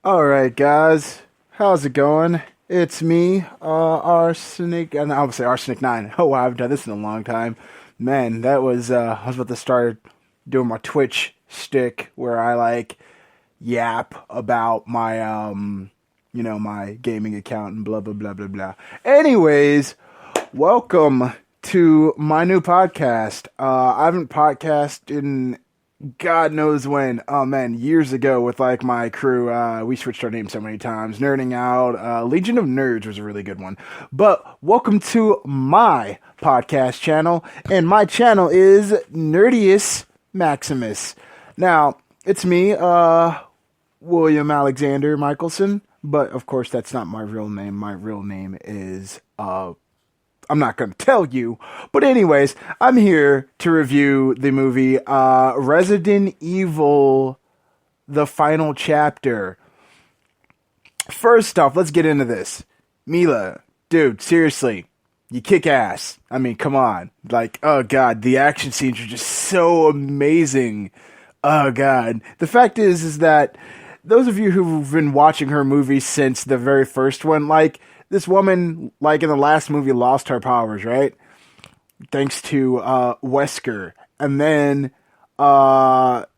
All right, guys, how's it going? It's me, Arsenic, and I would say Arsenic 9. Oh, wow, I haven't done this in a long time. Man, that was, I was about to start doing my Twitch stick where I yap about my, my gaming account and blah, blah, blah, blah, blah. Anyways, welcome to my new podcast. I haven't podcasted in God knows when. Oh man, years ago with my crew. We switched our name so many times. Nerding Out. Legion of Nerds was a really good one. But welcome to my podcast channel. And my channel is Nerdius Maximus. Now, it's me, William Alexander Michelson. But of course, that's not my real name. My real name is I'm not going to tell you. But anyways, I'm here to review the movie Resident Evil, the final chapter. First off, let's get into this. Mila, dude, seriously, you kick ass. I mean, come on. Oh God, the action scenes are just so amazing. Oh God. The fact is that those of you who've been watching her movies since the very first one, this woman, in the last movie, lost her powers, right? Thanks to Wesker. And then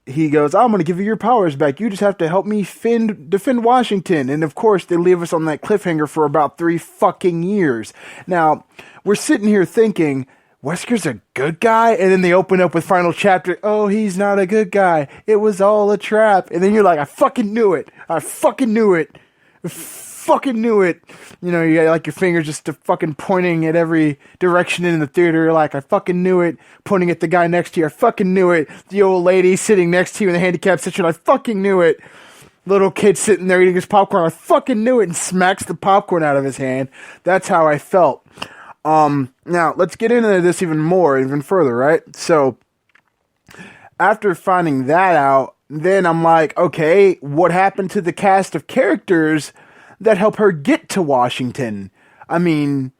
he goes, I'm going to give you your powers back. You just have to help me defend Washington. And of course, they leave us on that cliffhanger for about 3 fucking years. Now, we're sitting here thinking, Wesker's a good guy? And then they open up with final chapter, oh, he's not a good guy. It was all a trap. And then you're like, I fucking knew it. I fucking knew it. Fucking knew it. You know, you got your fingers just fucking pointing at every direction in the theater. You're like, I fucking knew it. Pointing at the guy next to you. I fucking knew it. The old lady sitting next to you in the handicapped section. I fucking knew it. Little kid sitting there eating his popcorn. I fucking knew it, and smacks the popcorn out of his hand. That's how I felt. Now let's get into this even further, right? So after finding that out, then I'm like, okay, what happened to the cast of characters that help her get to Washington? I mean,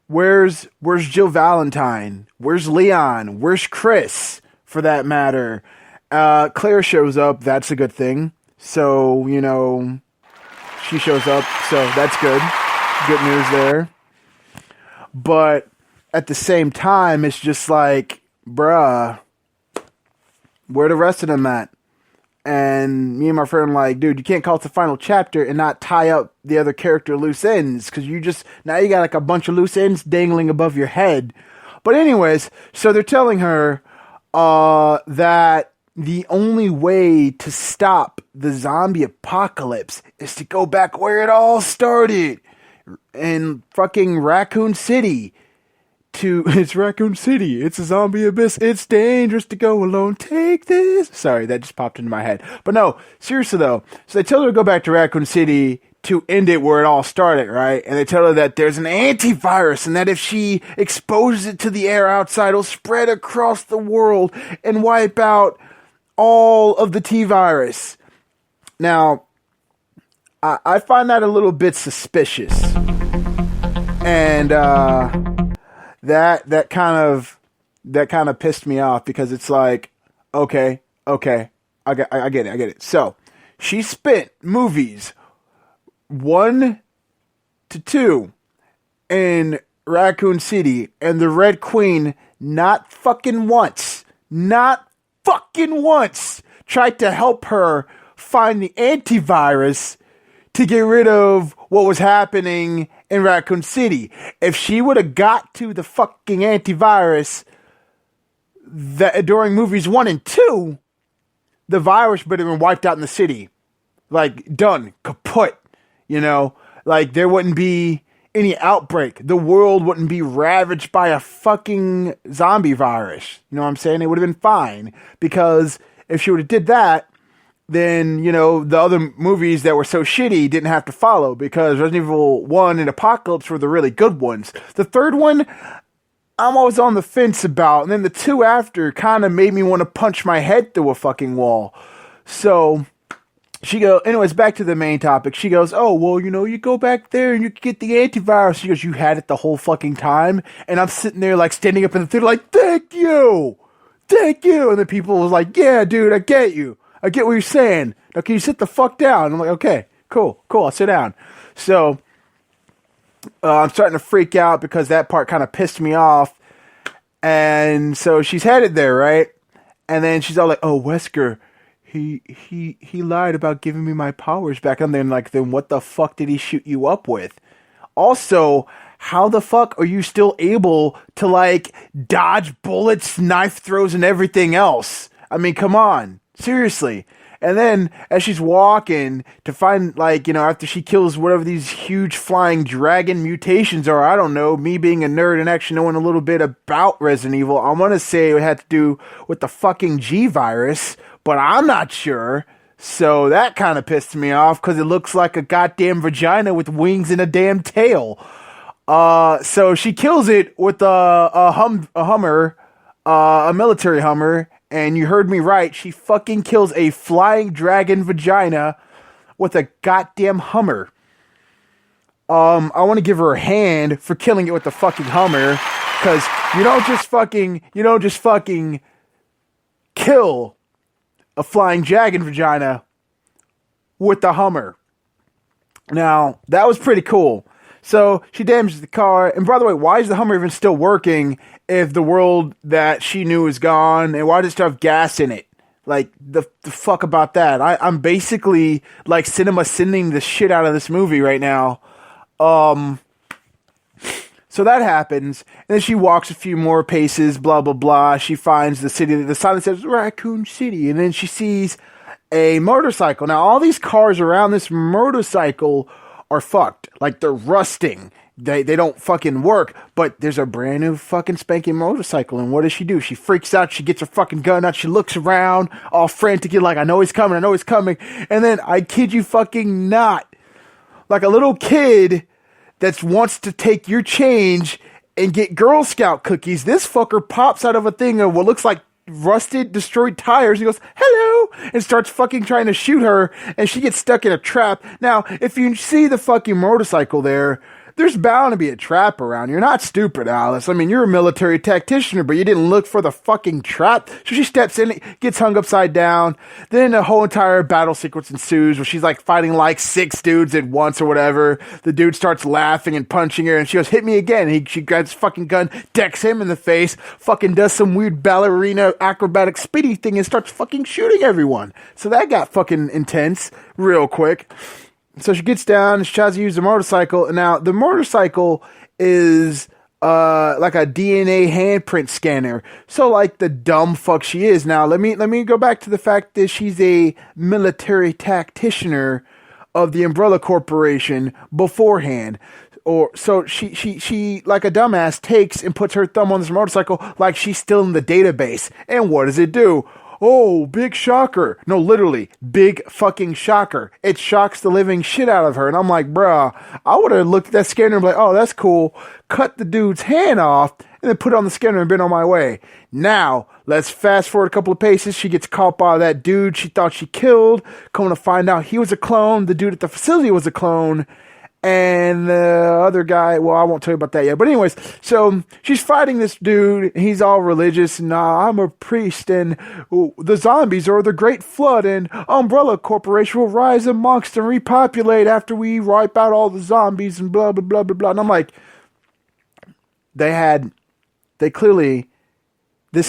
where's Jill Valentine? Where's Leon? Where's Chris, for that matter? Claire shows up. That's a good thing. So, she shows up. So that's good. Good news there. But at the same time, it's just bruh, where the rest of them at? And me and my friend dude, you can't call it the final chapter and not tie up the other character loose ends, because now you got a bunch of loose ends dangling above your head. But anyways, so they're telling her that the only way to stop the zombie apocalypse is to go back where it all started, in fucking Raccoon City. It's Raccoon City. It's a zombie abyss. It's dangerous to go alone. Take this. Sorry, that just popped into my head. But no, seriously though. So they tell her to go back to Raccoon City to end it where it all started, right? And they tell her that there's an antivirus and that if she exposes it to the air outside, it'll spread across the world and wipe out all of the T-virus. Now, I find that a little bit suspicious. And, that kind of pissed me off, because it's okay, I get it. So she spent movies 1 to 2 in Raccoon City, and the Red Queen not fucking once tried to help her find the antivirus to get rid of what was happening in Raccoon City. If she would have got to the fucking antivirus during movies 1 and 2, the virus would have been wiped out in the city. Done. Kaput. There wouldn't be any outbreak. The world wouldn't be ravaged by a fucking zombie virus. You know what I'm saying? It would have been fine. Because if she would have did that, then, the other movies that were so shitty didn't have to follow, because Resident Evil 1 and Apocalypse were the really good ones. The third one, I'm always on the fence about, and then the 2 after kind of made me want to punch my head through a fucking wall. So, anyways, back to the main topic. She goes, oh, well, you go back there and you get the antivirus. She goes, you had it the whole fucking time? And I'm sitting there, standing up in the theater, thank you! And the people was yeah, dude, I get you. I get what you're saying. Now, can you sit the fuck down? I'm like, okay, cool. I'll sit down. So I'm starting to freak out because that part kind of pissed me off. And so she's headed there, right? And then she's all like, "Oh, Wesker, he lied about giving me my powers back." And then like, then what the fuck did he shoot you up with? Also, how the fuck are you still able to like dodge bullets, knife throws, and everything else? I mean, come on, seriously. And then as she's walking to find, like, after she kills whatever these huge flying dragon mutations are, I don't know, me being a nerd and actually knowing a little bit about Resident Evil, I want to say it had to do with the fucking G virus, but I'm not sure. So that kind of pissed me off because it looks like a goddamn vagina with wings and a damn tail. So she kills it with a Hummer, a military Hummer. And you heard me right, she fucking kills a flying dragon vagina with a goddamn Hummer. I want to give her a hand for killing it with the fucking Hummer, because you don't just fucking kill a flying dragon vagina with the Hummer. Now, that was pretty cool. So she damages the car. And by the way, why is the Hummer even still working if the world that she knew is gone? And why does it still have gas in it? Like, the fuck about that? I'm basically, like, cinema sending the shit out of this movie right now. So that happens. And then she walks a few more paces, blah, blah, blah. She finds the city. The sign that says Raccoon City. And then she sees a motorcycle. Now, all these cars around this motorcycle are fucked. Like, they're rusting. They don't fucking work. But there's a brand new fucking spanking motorcycle. And what does she do? She freaks out. She gets her fucking gun out. She looks around all frantically like, I know he's coming. And then, I kid you fucking not, like a little kid that wants to take your change and get Girl Scout cookies, this fucker pops out of a thing of what looks like rusted, destroyed tires. He goes, "Hello," and starts fucking trying to shoot her, and she gets stuck in a trap. Now, if you see the fucking motorcycle there, there's bound to be a trap around. You're not stupid, Alice. I mean, you're a military tactician, but you didn't look for the fucking trap. So she steps in, gets hung upside down. Then a whole entire battle sequence ensues where she's like fighting like 6 dudes at once or whatever. The dude starts laughing and punching her, and she goes, "Hit me again." She grabs his fucking gun, decks him in the face, fucking does some weird ballerina acrobatic spitty thing and starts fucking shooting everyone. So that got fucking intense real quick. So she gets down and she tries to use the motorcycle. And now the motorcycle is like a DNA handprint scanner. So like the dumb fuck she is. Now let me go back to the fact that she's a military tacticianer of the Umbrella Corporation beforehand. Or so she like a dumbass takes and puts her thumb on this motorcycle like she's still in the database. And what does it do? Oh, big shocker. No, literally, big fucking shocker. It shocks the living shit out of her. And I'm like, bruh, I would have looked at that scanner and be like, oh, that's cool. Cut the dude's hand off and then put it on the scanner and been on my way. Now, let's fast forward a couple of paces. She gets caught by that dude she thought she killed. Coming to find out he was a clone. The dude at the facility was a clone. And the other guy, well, I won't tell you about that yet. But anyways, so she's fighting this dude. He's all religious. Nah, I'm a priest. And the zombies are the great flood. And Umbrella Corporation will rise amongst and repopulate after we wipe out all the zombies and blah, blah, blah, blah, blah. And I'm like, they clearly, the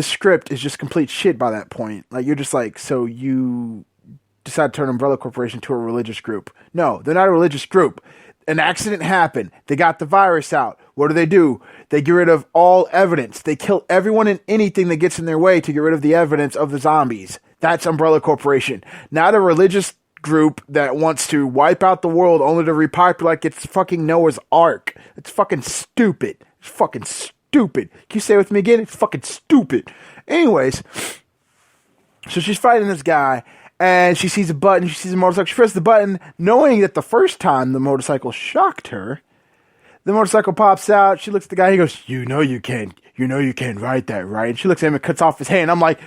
script is just complete shit by that point. Like, you're just like, so you decide to turn Umbrella Corporation to a religious group. No, they're not a religious group. An accident happened. They got the virus out. What do? They get rid of all evidence. They kill everyone and anything that gets in their way to get rid of the evidence of the zombies. That's Umbrella Corporation. Not a religious group that wants to wipe out the world only to repopulate like it's fucking Noah's Ark. It's fucking stupid. It's fucking stupid. Can you say it with me again? It's fucking stupid. Anyways, so she's fighting this guy. And she sees a button, she sees a motorcycle, she presses the button, knowing that the first time the motorcycle shocked her. The motorcycle pops out, she looks at the guy, he goes, you know you can write that, right? And she looks at him and cuts off his hand. I'm like,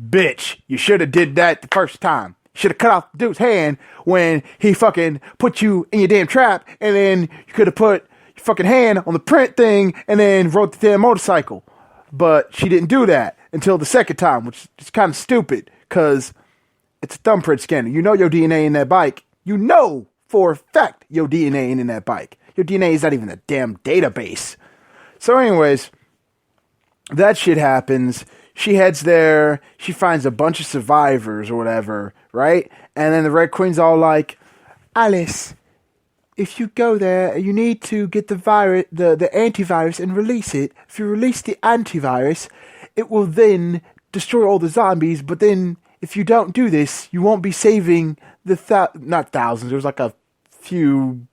bitch, you should have did that the first time. You should have cut off the dude's hand when he fucking put you in your damn trap, and then you could have put your fucking hand on the print thing, and then wrote the damn motorcycle. But she didn't do that until the second time, which is kind of stupid, because it's a thumbprint scanner. You know your DNA in that bike. You know for a fact your DNA ain't in that bike. Your DNA is not even a damn database. So anyways, that shit happens. She heads there. She finds a bunch of survivors or whatever, right? And then the Red Queen's all like, Alice, if you go there, you need to get the virus, the antivirus, and release it. If you release the antivirus, it will then destroy all the zombies. But then, if you don't do this, you won't be saving the not thousands. There's like a few,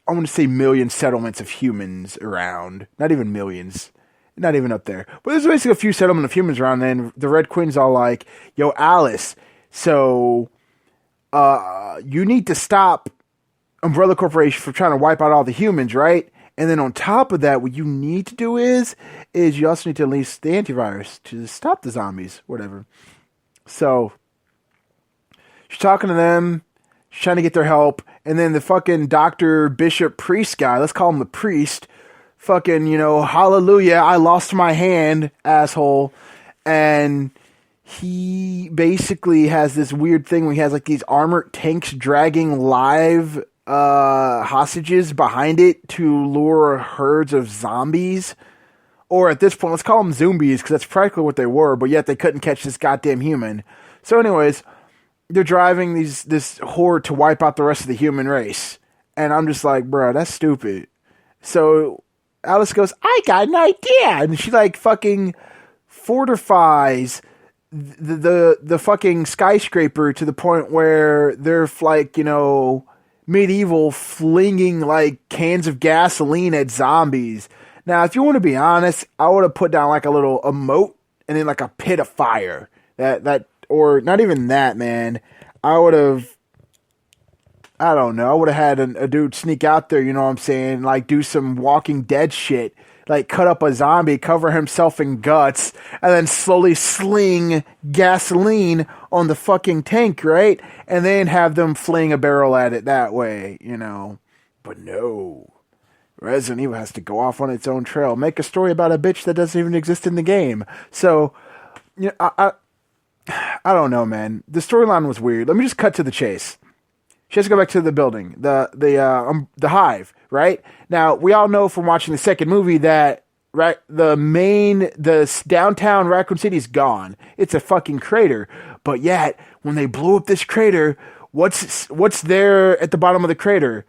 I want to say million settlements of humans around. Not even millions. Not even up there. But there's basically a few settlements of humans around. And the Red Queen's all like, yo, Alice, so you need to stop Umbrella Corporation from trying to wipe out all the humans, right? And then on top of that, what you need to do is you also need to release the antivirus to stop the zombies, whatever. So she's talking to them. She's trying to get their help. And then the fucking Dr. Bishop Priest guy, let's call him the priest, fucking, hallelujah, I lost my hand, asshole. And he basically has this weird thing where he has like these armored tanks dragging live hostages behind it to lure herds of zombies. Or at this point, let's call them zombies because that's practically what they were, but yet they couldn't catch this goddamn human. So anyways, they're driving this horde to wipe out the rest of the human race. And I'm just like, bro, that's stupid. So Alice goes, I got an idea. And she like fucking fortifies the fucking skyscraper to the point where they're like, medieval flinging like cans of gasoline at zombies. Now, if you want to be honest, I would have put down like a little emote and then like a pit of fire. That or not even that, man. I would have had a dude sneak out there, you know what I'm saying? Like do some Walking Dead shit. Like cut up a zombie, cover himself in guts, and then slowly sling gasoline on the fucking tank, right? And then have them fling a barrel at it that way, But no. Resident Evil has to go off on its own trail. Make a story about a bitch that doesn't even exist in the game. So, I don't know, man. The storyline was weird. Let me just cut to the chase. She has to go back to the building, the Hive, right? Now, we all know from watching the second movie that the downtown Raccoon City is gone. It's a fucking crater. But yet, when they blew up this crater, what's there at the bottom of the crater?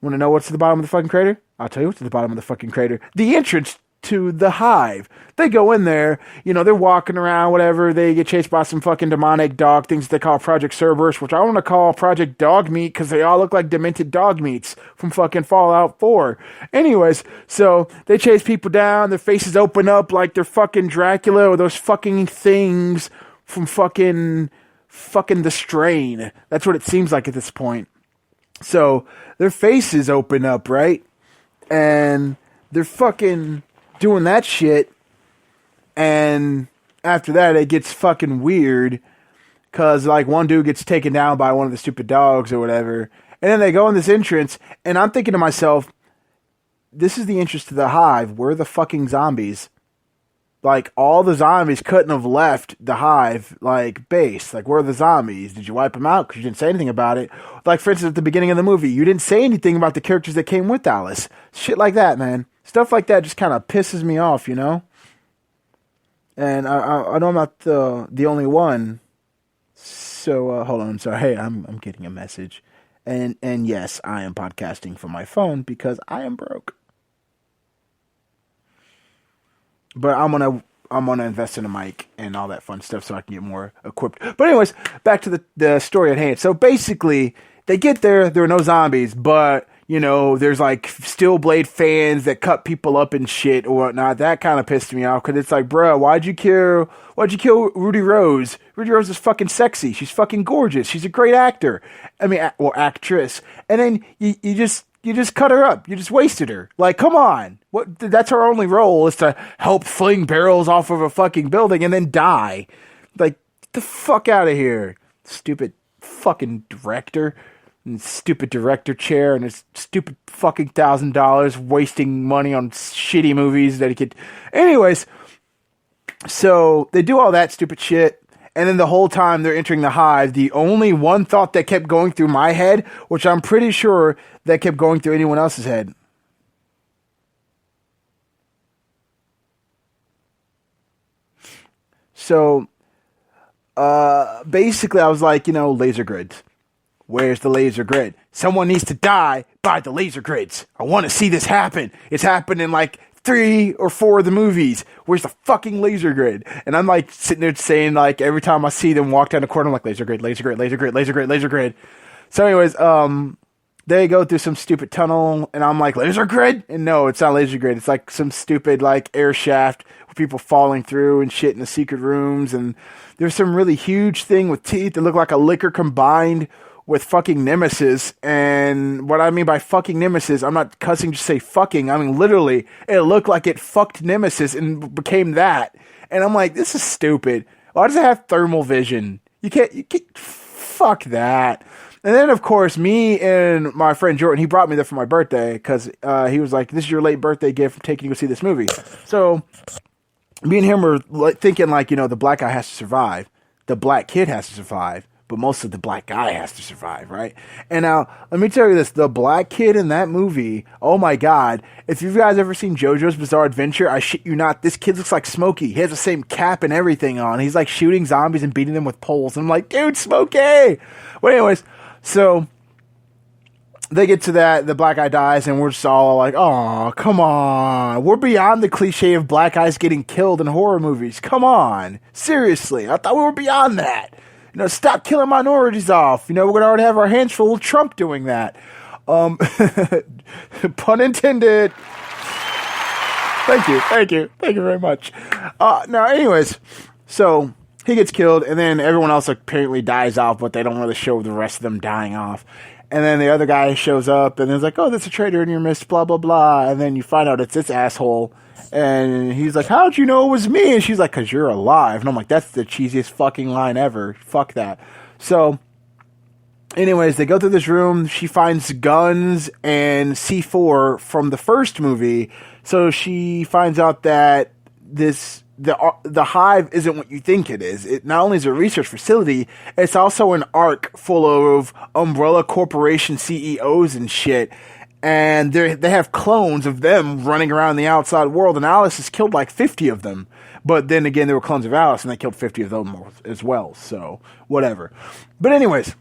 Want to know what's at the bottom of the fucking crater? I'll tell you what's at the bottom of the fucking crater. The entrance to the Hive. They go in there, they're walking around, whatever. They get chased by some fucking demonic dog things they call Project Cerberus, which I want to call Project Dog Meat because they all look like demented dog meats from fucking Fallout 4. Anyways, so they chase people down. Their faces open up like they're fucking Dracula or those fucking things from fucking The Strain. That's what it seems like at this point. So their faces open up, right? And they're fucking doing that shit. And after that, it gets fucking weird. Because, like, one dude gets taken down by one of the stupid dogs or whatever. And then they go in this entrance. And I'm thinking to myself, this is the entrance to the Hive. Where are the fucking zombies? Like, all the zombies couldn't have left the Hive, like, base. Like, where are the zombies? Did you wipe them out? Because you didn't say anything about it. Like, for instance, at the beginning of the movie, you didn't say anything about the characters that came with Alice. Shit like that, man. Stuff like that just kind of pisses me off, And I know I'm not the only one. So, hold on. I'm sorry. Hey, I'm getting a message. And yes, I am podcasting from my phone because I am broke. But I'm gonna invest in a mic and all that fun stuff so I can get more equipped. But anyways, back to the story at hand. So basically, they get there are no zombies, but there's like steel blade fans that cut people up and shit or whatnot. That kind of pissed me off because it's like, bro, why'd you kill Rudy Rose? Rudy Rose is fucking sexy. She's fucking gorgeous. She's a great actor. I mean, actress. And then you just cut her up. You just wasted her. Like, come on. That's her only role is to help fling barrels off of a fucking building and then die. Like, get the fuck out of here. Stupid fucking director. And stupid director chair and his stupid fucking $1,000 wasting money on shitty movies that he could. Anyways, so they do all that stupid shit. And then the whole time they're entering the hive, the only one thought that kept going through my head, which I'm pretty sure that kept going through anyone else's head. So, basically I was like, laser grids. Where's the laser grid? Someone needs to die by the laser grids. I want to see this happen. It's happened in like 3 or 4 of the movies. Where's the fucking laser grid? And I'm like sitting there saying, like, every time I see them walk down the corner, I'm like, laser grid, laser grid, laser grid, laser grid, laser grid. So anyways, they go through some stupid tunnel and I'm like, laser grid? And no, it's not laser grid. It's like some stupid like air shaft with people falling through and shit in the secret rooms. And there's some really huge thing with teeth that look like a liquor combined with fucking Nemesis. And what I mean by fucking Nemesis, I'm not cussing, just say fucking. I mean, literally, it looked like it fucked Nemesis and became that. And I'm like, this is stupid. Why does it have thermal vision? You can't, fuck that. And then, of course, me and my friend Jordan, he brought me there for my birthday because he was like, this is your late birthday gift from taking you to see this movie. So me and him were thinking like, the black guy has to survive. The black kid has to survive. But mostly the black guy has to survive, right? And now, let me tell you this. The black kid in that movie, oh my God. If you guys ever seen JoJo's Bizarre Adventure, I shit you not, this kid looks like Smokey. He has the same cap and everything on. He's like shooting zombies and beating them with poles. And I'm like, dude, Smokey! But anyways, so they get to that, the black guy dies, and we're just all like, oh, come on. We're beyond the cliche of black guys getting killed in horror movies. Come on. Seriously. I thought we were beyond that. Stop killing minorities off. We're going to already have our hands full of Trump doing that. Pun intended. Thank you very much. Now, anyways, so he gets killed, and then everyone else apparently dies off, but they don't really show the rest of them dying off. And then the other guy shows up, and it's like, oh, that's a traitor in your midst, blah, blah, blah. And then you find out it's this asshole. And he's like, how'd you know it was me? And she's like, because you're alive. And I'm like, that's the cheesiest fucking line ever. Fuck that. So, anyways, they go through this room. She finds guns and C4 from the first movie. So she finds out that the hive isn't what you think it is. It not only is a research facility, it's also an ark full of Umbrella Corporation CEOs and shit. And they have clones of them running around the outside world, and Alice has killed like 50 of them. But then again, they were clones of Alice, and they killed 50 of them as well. So, whatever. But anyways,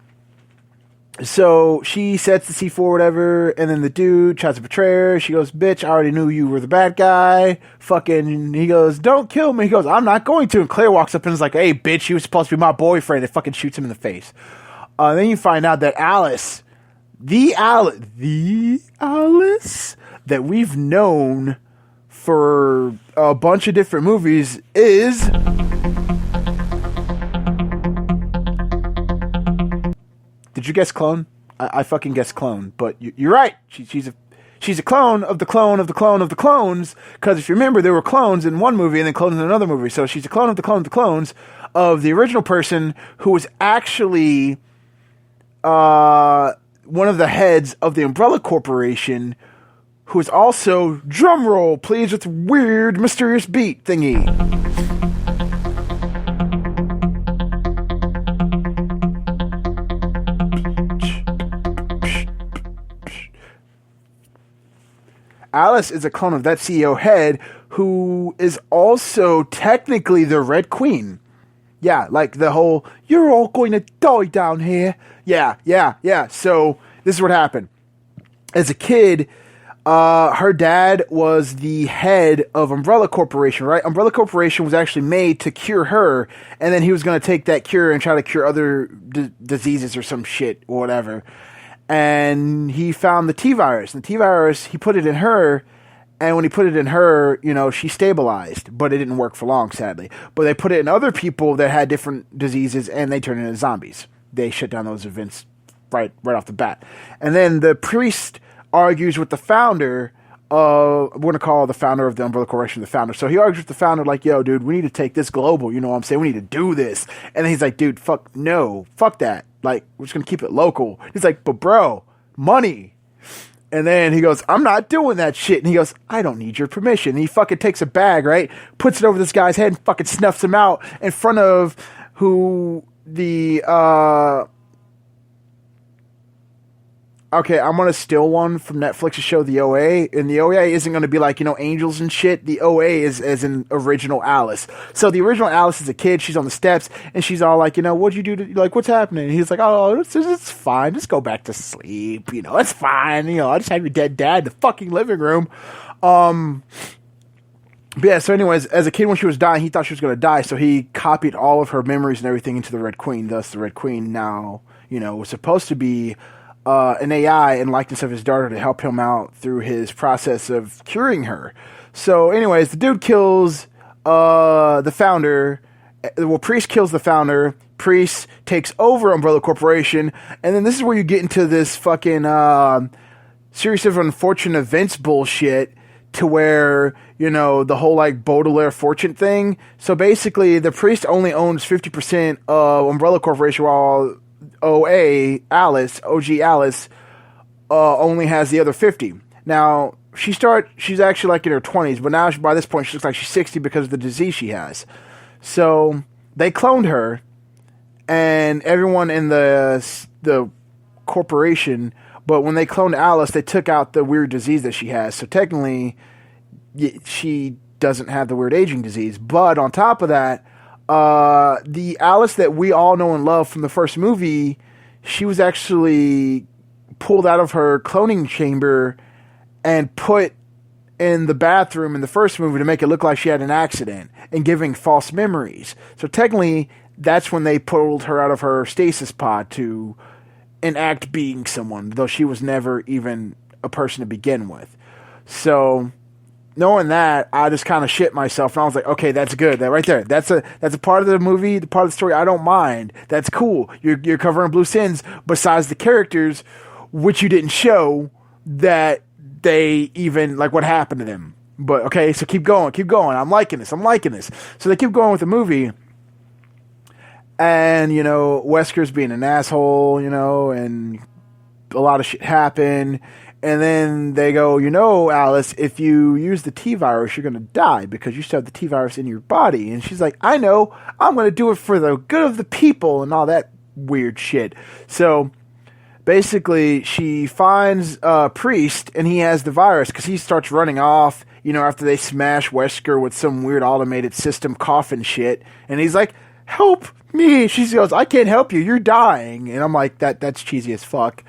so she sets the C4, whatever, and then the dude tries to betray her. She goes, bitch, I already knew you were the bad guy. Fucking, he goes, don't kill me. He goes, I'm not going to. And Claire walks up and is like, hey, bitch, you were supposed to be my boyfriend. And fucking shoots him in the face. Then you find out that Alice... The Alice that we've known for a bunch of different movies is... Did you guess clone? I fucking guessed clone, but you're right. She's a clone of the clone of the clone of the clones, because if you remember, there were clones in one movie and then clones in another movie. So she's a clone of the clone of the clones of the original person who was actually... one of the heads of the Umbrella Corporation, who is also, drumroll, please, with weird, mysterious beat thingy. Alice is a clone of that CEO head, who is also technically the Red Queen. Yeah, like the whole, you're all going to die down here. Yeah. So, this is what happened. As a kid, her dad was the head of Umbrella Corporation, right? Umbrella Corporation was actually made to cure her, and then he was going to take that cure and try to cure other diseases or some shit or whatever. And he found the T-virus. And the T-virus, he put it in her, and when he put it in her, she stabilized, but it didn't work for long, sadly. But they put it in other people that had different diseases, and they turned into zombies. They shut down those events right off the bat. And then the priest argues with the founder we're going to call the founder of the Umbrella Corporation the founder. So he argues with the founder like, yo, dude, we need to take this global. You know what I'm saying? We need to do this. And then he's like, dude, fuck that. Like, we're just going to keep it local. He's like, but bro, money. And then he goes, I'm not doing that shit. And he goes, I don't need your permission. And he fucking takes a bag, right? Puts it over this guy's head and fucking snuffs him out in front of who the okay, I'm gonna steal one from Netflix's show, The OA, and the OA isn't gonna be like, angels and shit. The OA is as an original Alice. So the original Alice is a kid. She's on the steps, and she's all like, what'd you do? Like, what's happening? And he's like, oh, it's fine. Just go back to sleep. It's fine. I just have your dead dad in the fucking living room. But yeah, so anyways, as a kid when she was dying, he thought she was gonna die, so he copied all of her memories and everything into the Red Queen. Thus, the Red Queen now, was supposed to be an AI in likeness of his daughter to help him out through his process of curing her. So anyways, the dude kills the founder. Well, Priest kills the founder. Priest takes over Umbrella Corporation. And then this is where you get into this fucking series of unfortunate events bullshit to where, the whole like Baudelaire fortune thing. So basically, the Priest only owns 50% of Umbrella Corporation while OG Alice, only has the other 50. Now, she's actually like in her 20s, but now by this point she looks like she's 60 because of the disease she has. So, they cloned her, and everyone in the corporation, but when they cloned Alice, they took out the weird disease that she has. So technically, she doesn't have the weird aging disease. But on top of that, the Alice that we all know and love from the first movie, she was actually pulled out of her cloning chamber and put in the bathroom in the first movie to make it look like she had an accident and giving false memories. So technically, that's when they pulled her out of her stasis pod to enact being someone, though she was never even a person to begin with. So knowing that, I just kind of shit myself, and I was like, okay, that's good. That right there, that's a part of the movie, the part of the story I don't mind. That's cool. You're covering loose ends besides the characters, which you didn't show that they even like what happened to them. But okay, so keep going. I'm liking this. So they keep going with the movie, and Wesker's being an asshole, and a lot of shit happened. And then they go, Alice, if you use the T-virus, you're going to die because you still have the T-virus in your body. And she's like, I know, I'm going to do it for the good of the people and all that weird shit. So basically, she finds Priest, and he has the virus because he starts running off, after they smash Wesker with some weird automated system coffin shit. And he's like, help me. She goes, I can't help you. You're dying. And I'm like, that's cheesy as fuck.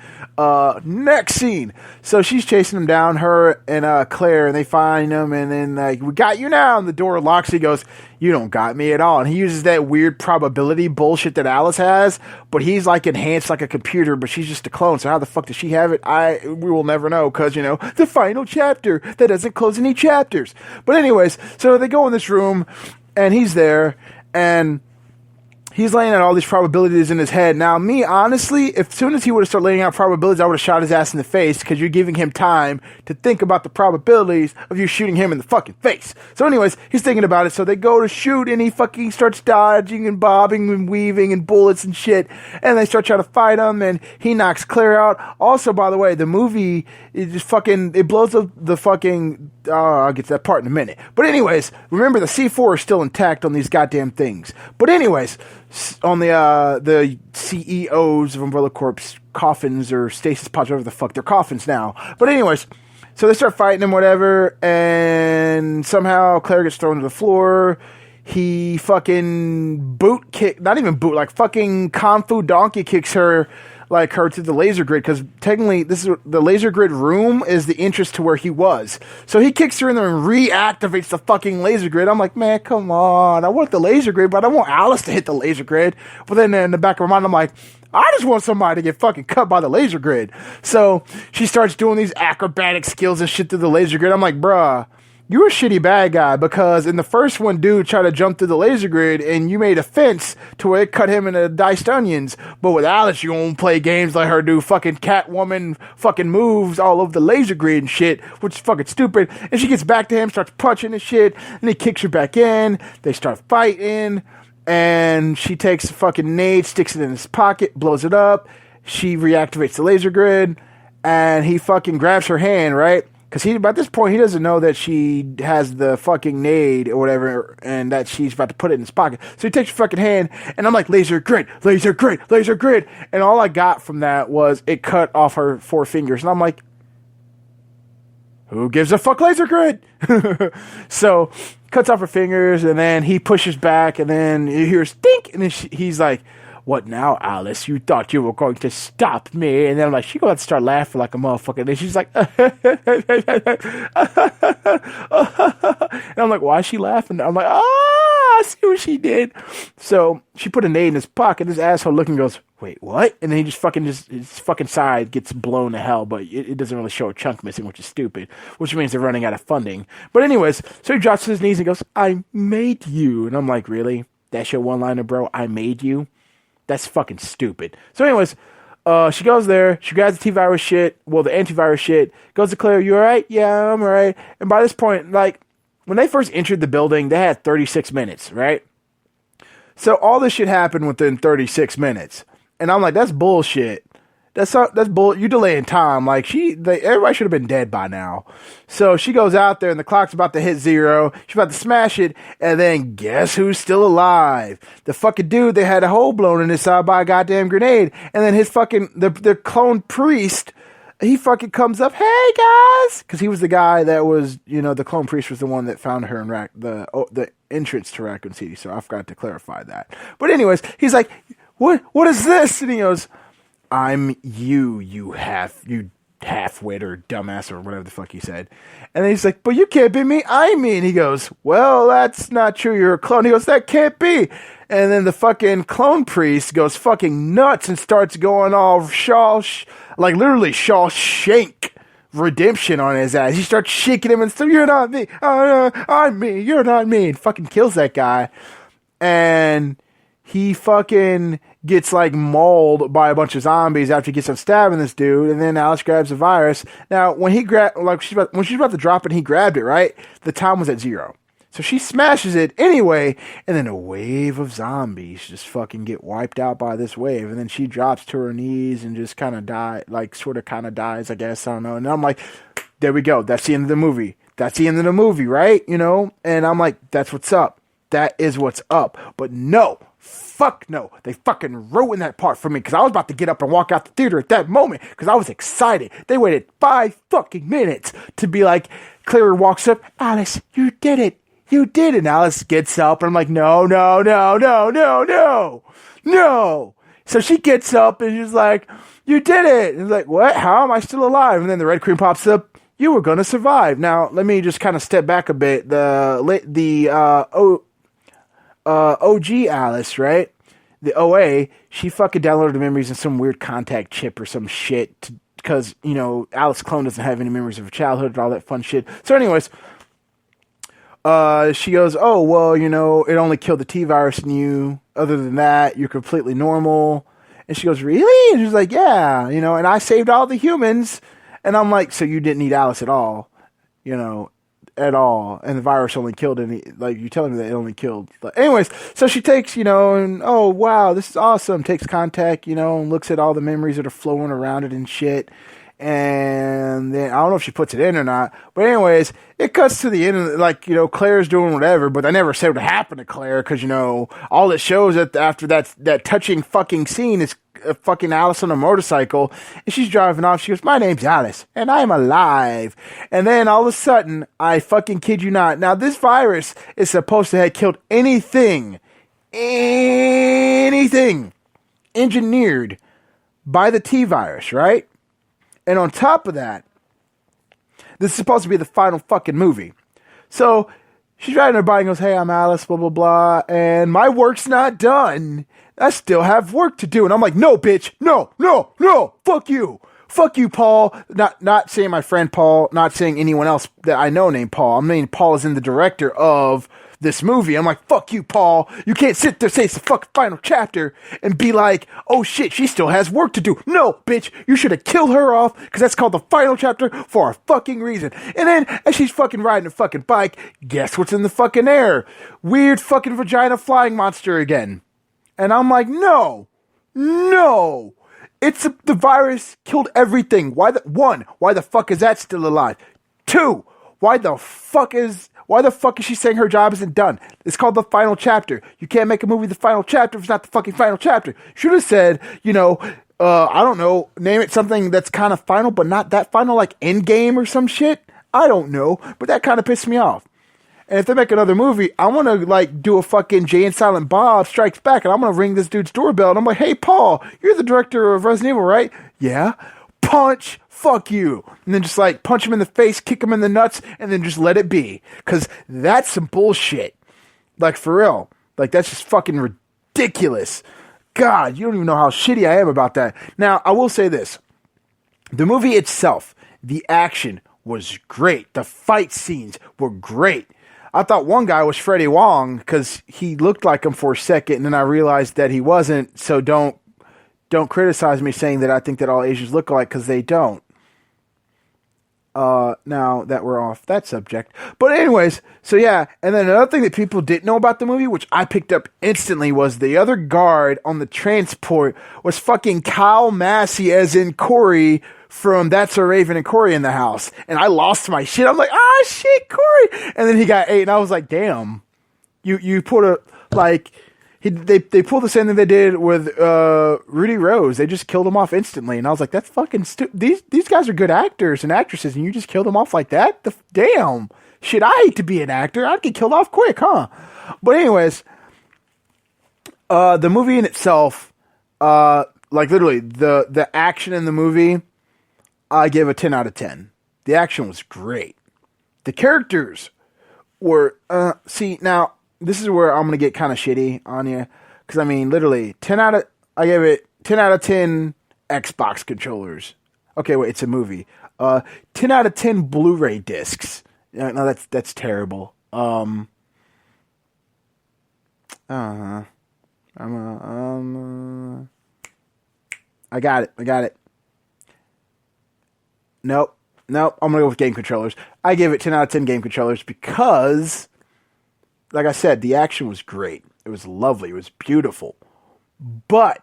Next scene. So she's chasing him down, her and Claire, and they find him, and then like, we got you now. And the door locks. He goes, you don't got me at all. And he uses that weird probability bullshit that Alice has, but he's like enhanced like a computer, but she's just a clone. So how the fuck does she have it? We will never know, because the final chapter that doesn't close any chapters. But anyways, so they go in this room, and he's there, and he's laying out all these probabilities in his head. Now, me, honestly, as soon as he would have started laying out probabilities, I would have shot his ass in the face, because you're giving him time to think about the probabilities of you shooting him in the fucking face. So anyways, he's thinking about it. So they go to shoot, and he fucking starts dodging and bobbing and weaving and bullets and shit. And they start trying to fight him, and he knocks Claire out. Also, by the way, the movie is just fucking, it blows up the fucking, I'll get to that part in a minute. But anyways, remember the C4 is still intact on these goddamn things. But anyways, on the CEOs of Umbrella Corp's coffins or stasis pods, whatever the fuck, they're coffins now. But anyways, so they start fighting him, whatever, and somehow Claire gets thrown to the floor. He fucking like fucking Kung Fu donkey kicks her, like her to the laser grid, because technically the laser grid room is the entrance to where he was. So he kicks her in there and reactivates the fucking laser grid. I'm like, man, come on. I want the laser grid, but I want Alice to hit the laser grid. But then in the back of my mind, I'm like, I just want somebody to get fucking cut by the laser grid. So she starts doing these acrobatic skills and shit through the laser grid. I'm like, bruh, you're a shitty bad guy, because in the first one, dude tried to jump through the laser grid, and you made a fence to where it cut him into diced onions. But with Alice, you won't play games like her do fucking Catwoman fucking moves all over the laser grid and shit, which is fucking stupid. And she gets back to him, starts punching and shit, and he kicks her back in. They start fighting, and she takes a fucking nade, sticks it in his pocket, blows it up. She reactivates the laser grid, and he fucking grabs her hand, right? Because by this point, he doesn't know that she has the fucking nade or whatever, and that she's about to put it in his pocket. So he takes her fucking hand, and I'm like, laser grid, laser grid, laser grid. And all I got from that was it cut off her 4 fingers. And I'm like, who gives a fuck, laser grid? So cuts off her fingers, and then he pushes back, and then you hear stink, and then he's like, what now, Alice? You thought you were going to stop me? And then I'm like, she going to start laughing like a motherfucker. And she's like, and I'm like, why is she laughing? I'm like, I see what she did. So she put a nade in his pocket. This asshole looking goes, wait, what? And then he his fucking side gets blown to hell, but it doesn't really show a chunk missing, which is stupid, which means they're running out of funding. But anyways, so he drops to his knees and goes, I made you. And I'm like, really? That's your one-liner, bro? I made you? That's fucking stupid. So anyways, she goes there, she grabs the T-virus shit, the antivirus shit, goes to Claire, you alright? Yeah, I'm alright. And by this point, like, when they first entered the building, they had 36 minutes, right? So all this shit happened within 36 minutes. And I'm like, that's bullshit. That's bull. You delaying time. Like everybody should have been dead by now. So she goes out there and the clock's about to hit 0. She's about to smash it. And then guess who's still alive? The fucking dude that had a hole blown in his side by a goddamn grenade. And then his fucking, the clone priest, he fucking comes up, hey guys! Cause he was the guy that was, the clone priest was the one that found her in the entrance to Raccoon City. So I forgot to clarify that. But anyways, he's like, what is this? And he goes, I'm you half-wit or dumbass or whatever the fuck he said. And then he's like, but you can't be me, I'm me. And he goes, well, that's not true, you're a clone. He goes, that can't be. And then the fucking clone priest goes fucking nuts and starts going all literally Shawshank Redemption on his ass. He starts shaking him and stuff, you're not me, I'm me, you're not me. And fucking kills that guy. And he fucking gets like mauled by a bunch of zombies after he gets up stabbing this dude, and then Alice grabs the virus. Now, when when she's about to drop it, he grabbed it, right? The time was at 0. So she smashes it anyway, and then a wave of zombies just fucking get wiped out by this wave, and then she drops to her knees and just kind of dies, I guess, I don't know. And I'm like, there we go, that's the end of the movie. That's the end of the movie, right? And I'm like, that's what's up. That is what's up. But no. Fuck no. They fucking ruined that part for me because I was about to get up and walk out the theater at that moment because I was excited. They waited 5 fucking minutes to be like, Claire walks up, Alice, you did it. You did it. And Alice gets up and I'm like, no. So she gets up and she's like, you did it. And it's like, what? How am I still alive? And then the red queen pops up. You were going to survive. Now, let me just kind of step back a bit. OG Alice, right? The OA, she fucking downloaded the memories in some weird contact chip or some shit because, Alice clone doesn't have any memories of her childhood and all that fun shit. So anyways, she goes, oh, well, it only killed the T-virus in you. Other than that, you're completely normal. And she goes, really? And she's like, yeah, and I saved all the humans. And I'm like, so you didn't need Alice at all, at all, and the virus only killed you're telling me that it only killed. But anyways, so she takes, and oh wow, this is awesome. Takes contact, and looks at all the memories that are flowing around it and shit. And then I don't know if she puts it in or not, but anyways, it cuts to the end. Claire's doing whatever, but I never said what happened to Claire because all it shows after that touching fucking scene is fucking Alice on a motorcycle, and she's driving off. She goes, my name's Alice, and I'm alive. And then all of a sudden, I fucking kid you not. Now this virus is supposed to have killed anything engineered by the T-virus, right? And on top of that, this is supposed to be the final fucking movie. So she's riding her bike and goes, hey, I'm Alice, blah, blah, blah. And my work's not done. I still have work to do. And I'm like, no, bitch. No. Fuck you. Fuck you, Paul. Not saying my friend Paul, not saying anyone else that I know named Paul. I mean, Paul is in the director of this movie. I'm like, fuck you, Paul. You can't sit there, say it's the fucking final chapter and be like, oh shit, she still has work to do. No, bitch, you should have killed her off because that's called the final chapter for a fucking reason. And then as she's fucking riding a fucking bike, guess what's in the fucking air? Weird fucking vagina flying monster again. And I'm like, no. The virus killed everything. Why the fuck is that still alive? 2, why the fuck is she saying her job isn't done? It's called the final chapter. You can't make a movie the final chapter if it's not the fucking final chapter. Should have said, I don't know, name it something that's kind of final, but not that final, like Endgame or some shit. I don't know, but that kind of pissed me off. And if they make another movie, I want to like do a fucking Jay and Silent Bob Strikes Back, and I'm going to ring this dude's doorbell, and I'm like, hey, Paul, you're the director of Resident Evil, right? Yeah. Punch. Fuck you. And then just like punch him in the face, kick him in the nuts, and then just let it be. Because that's some bullshit. Like, for real. Like, that's just fucking ridiculous. God, you don't even know how shitty I am about that. Now, I will say this. The movie itself, the action was great. The fight scenes were great. I thought one guy was Freddie Wong because he looked like him for a second, and then I realized that he wasn't. So don't criticize me saying that I think that all Asians look alike, because they don't. Now that we're off that subject. But anyways, so yeah, and then another thing that people didn't know about the movie, which I picked up instantly, was the other guard on the transport was fucking Kyle Massey, as in Corey from That's So Raven and Corey in the House. And I lost my shit. I'm like, shit, Corey. And then he got 8, and I was like, damn. You put a, like... They pulled the same thing they did with Rudy Rose. They just killed him off instantly, and I was like, "That's fucking stupid." These guys are good actors and actresses, and you just killed them off like that? Damn, shit! I hate to be an actor. I'd get killed off quick, huh? But anyways, the movie in itself, like literally the action in the movie, I give a 10 out of 10. The action was great. The characters were see now. This is where I'm going to get kind of shitty on you. Because, I mean, literally, I gave it 10 out of 10 Xbox controllers. Okay, wait, it's a movie. 10 out of 10 Blu-ray discs. No, that's terrible. I got it. Nope, I'm going to go with game controllers. I gave it 10 out of 10 game controllers because... like I said, the action was great. It was lovely. It was beautiful. But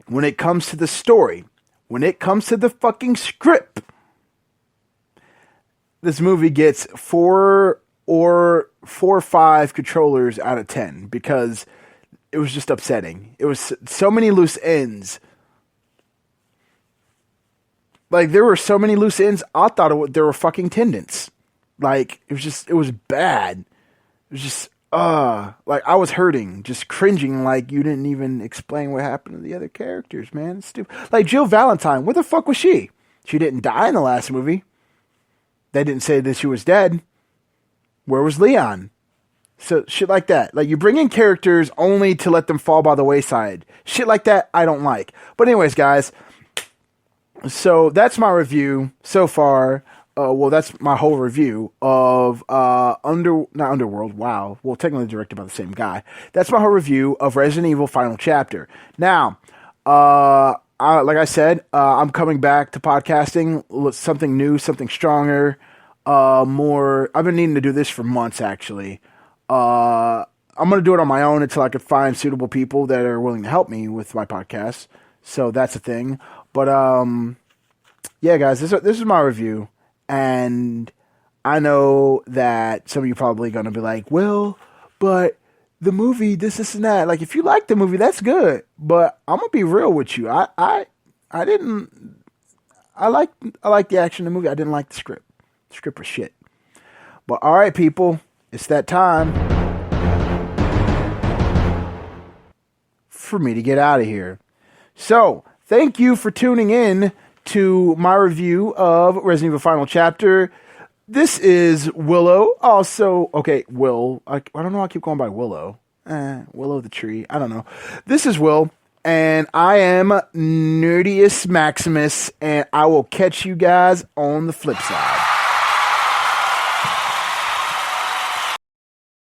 when it comes to the story, when it comes to the fucking script, this movie gets 4 or 5 controllers out of 10 because it was just upsetting. It was so many loose ends. Like, there were so many loose ends, I thought there were fucking tendons. Like, it was bad. It was just, like, I was hurting, just cringing, like, you didn't even explain what happened to the other characters, man. It's stupid. Like, Jill Valentine, where the fuck was she? She didn't die in the last movie. They didn't say that she was dead. Where was Leon? So, shit like that. Like, you bring in characters only to let them fall by the wayside. Shit like that, I don't like. But anyways, guys, so that's my review so far. Well, that's my whole review of not Underworld. Wow. Well, technically directed by the same guy. That's my whole review of Resident Evil Final Chapter. Now, like I said, I'm coming back to podcasting. Something new, something stronger, more. I've been needing to do this for months, actually. I'm going to do it on my own until I can find suitable people that are willing to help me with my podcast. So that's a thing. But, yeah, guys, this is my review. And I know that some of you probably going to be like, well, but the movie, this, and that. Like, if you like the movie, that's good. But I'm going to be real with you. I like the action in the movie. I didn't like the script. The script was shit. But all right, people, it's that time for me to get out of here. So, thank you for tuning in to my review of Resident Evil Final Chapter. This is Willow. Also, okay, Will. I don't know. I keep going by Willow. Willow the tree. I don't know. This is Will, and I am Nerdius Maximus, and I will catch you guys on the flip side.